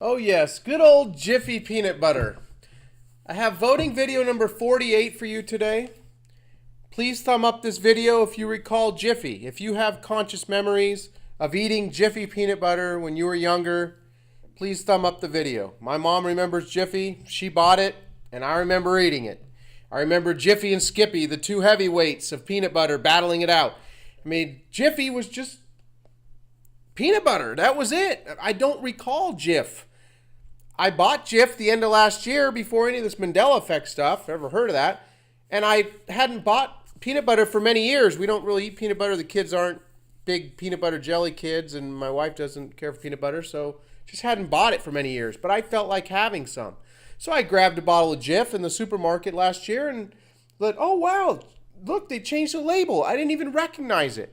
Oh yes, good old Jiffy peanut butter. I have voting video number 48 for you today. Please thumb up this video if you recall Jiffy. If you have conscious memories of eating Jiffy peanut butter when you were younger, please thumb up the video. My mom remembers Jiffy. She bought it, and I remember eating it. I remember Jiffy and Skippy, the two heavyweights of peanut butter, battling it out. I mean, Jiffy was just peanut butter. That was it. I don't recall Jif. I bought Jif the end of last year before any of this Mandela effect stuff. Ever heard of that? And I hadn't bought peanut butter for many years. We don't really eat peanut butter. The kids aren't big peanut butter jelly kids, and my wife doesn't care for peanut butter, so just hadn't bought it for many years. But I felt like having some. So I grabbed a bottle of Jif in the supermarket last year and thought, oh wow, look, they changed the label. I didn't even recognize it.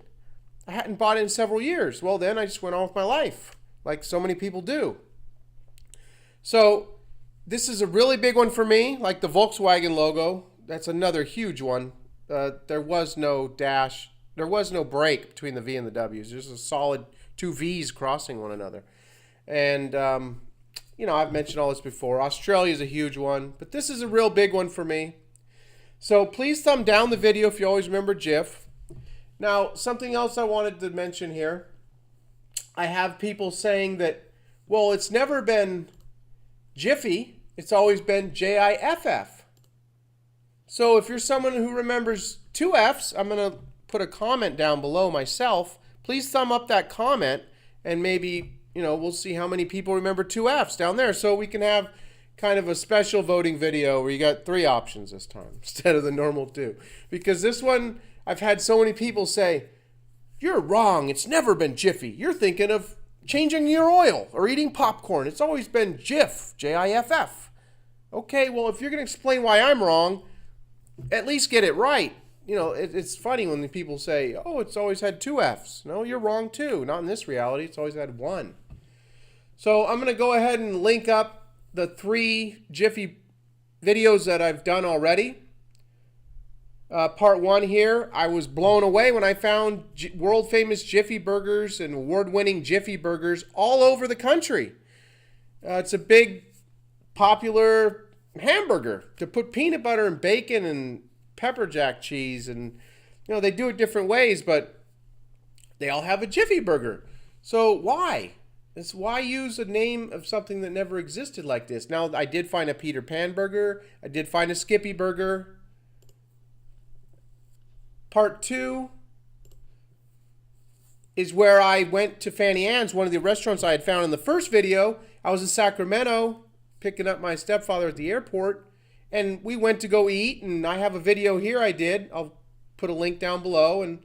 I hadn't bought it in several years. Well, then I just went on with my life, like so many people do. So this is a really big one for me, like the Volkswagen logo. That's another huge one. There was no dash. There was no break between the V and the W's. There's a solid two V's crossing one another. And, I've mentioned all this before. Australia is a huge one, but this is a real big one for me. So please thumb down the video if you always remember Jif. Now, something else I wanted to mention here. I have people saying that, well, it's never been Jiffy, it's always been Jiff. So if you're someone who remembers two F's, I'm going to put a comment down below myself. Please thumb up that comment, and maybe, we'll see how many people remember two F's down there, so we can have kind of a special voting video where you got three options this time instead of the normal two. Because this one, I've had so many people say, you're wrong, it's never been Jiffy. You're thinking of changing your oil or eating popcorn. It's always been Jif, Jiff. Okay, well, if you're going to explain why I'm wrong, at least get it right. It's funny when the people say, oh, it's always had two F's. No, you're wrong too. Not in this reality. It's always had one. So I'm going to go ahead and link up the three Jiffy videos that I've done already. Part one here, I was blown away when I found world famous Jiffy burgers and award-winning Jiffy burgers all over the country. It's a big, popular hamburger to put peanut butter and bacon and pepper jack cheese, and they do it different ways, but they all have a Jiffy burger. So why? Why use a name of something that never existed like this? Now, I did find a Peter Pan burger. I did find a Skippy burger. Part two is where I went to Fanny Ann's, one of the restaurants I had found in the first video. I was in Sacramento picking up my stepfather at the airport, and we went to go eat, and I have a video here I did. I'll put a link down below, and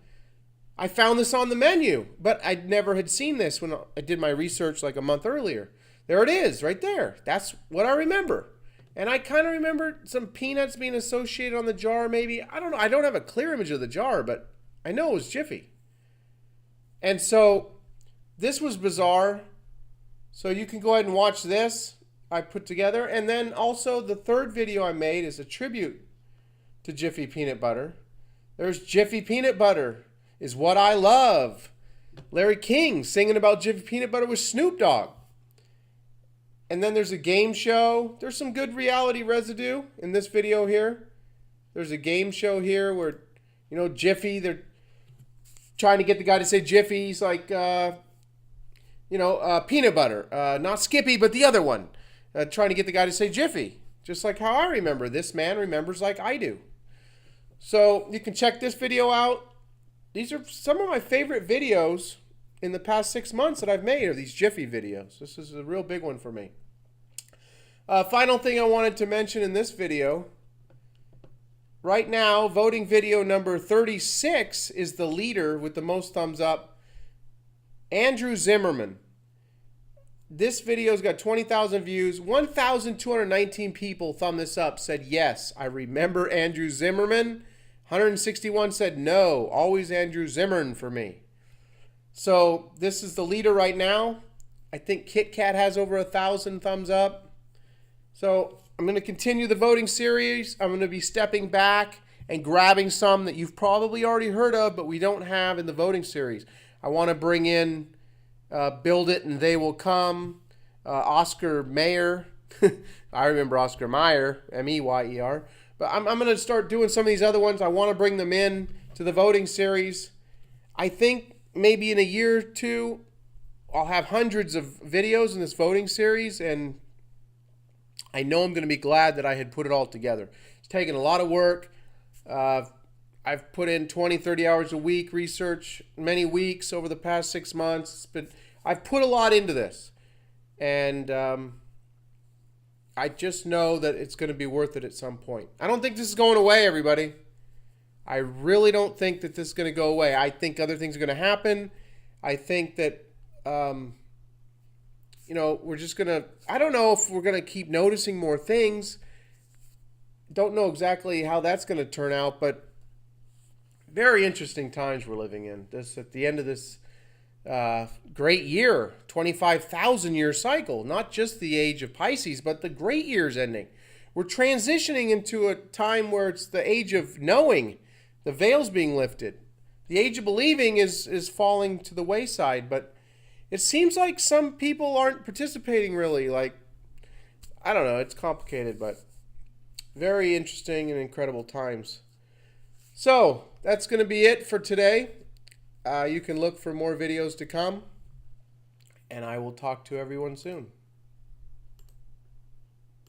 I found this on the menu, but I never had seen this when I did my research like a month earlier. There it is, right there. That's what I remember. And I kind of remember some peanuts being associated on the jar, maybe. I don't know. I don't have a clear image of the jar, but I know it was Jiffy. And so this was bizarre. So you can go ahead and watch this I put together. And then also the third video I made is a tribute to Jiffy peanut butter. There's Jiffy peanut butter is what I love. Larry King singing about Jiffy peanut butter with Snoop Dogg. And then there's a game show. There's some good reality residue in this video here. There's a game show here where, Jiffy, they're trying to get the guy to say Jiffy. He's like, peanut butter. Not Skippy, but the other one. Trying to get the guy to say Jiffy. Just like how I remember. This man remembers like I do. So you can check this video out. These are some of my favorite videos in the past 6 months that I've made, are these Jiffy videos. This is a real big one for me. Final thing I wanted to mention in this video. Right now, voting video number 36 is the leader with the most thumbs up. Andrew Zimmerman. This video's got 20,000 views. 1,219 people thumbed this up, said yes, I remember Andrew Zimmerman. 161 said no, always Andrew Zimmern for me. So this is the leader right now. I think Kit Kat has over 1,000 thumbs up. So I'm going to continue the voting series. I'm going to be stepping back and grabbing some that you've probably already heard of, but we don't have in the voting series. I want to bring in Build It and They Will Come, Oscar Mayer. I remember Oscar Mayer, Meyer. But I'm going to start doing some of these other ones. I want to bring them in to the voting series. I think maybe in a year or two, I'll have hundreds of videos in this voting series, and I know I'm going to be glad that I had put it all together. It's taken a lot of work. I've put in 20, 30 hours a week research, many weeks over the past 6 months, but I've put a lot into this. And I just know that it's going to be worth it at some point. I don't think this is going away, everybody. I really don't think that this is going to go away. I think other things are going to happen. I think that, we're just going to, I don't know if we're going to keep noticing more things. Don't know exactly how that's going to turn out, but very interesting times we're living in. This at the end of this great year, 25,000 year cycle, not just the age of Pisces, but the great year's ending. We're transitioning into a time where it's the age of knowing, the veil's being lifted. The age of believing is falling to the wayside, but it seems like some people aren't participating really. Like, I don't know, it's complicated, but very interesting and incredible times. So, that's going to be it for today. You can look for more videos to come, and I will talk to everyone soon.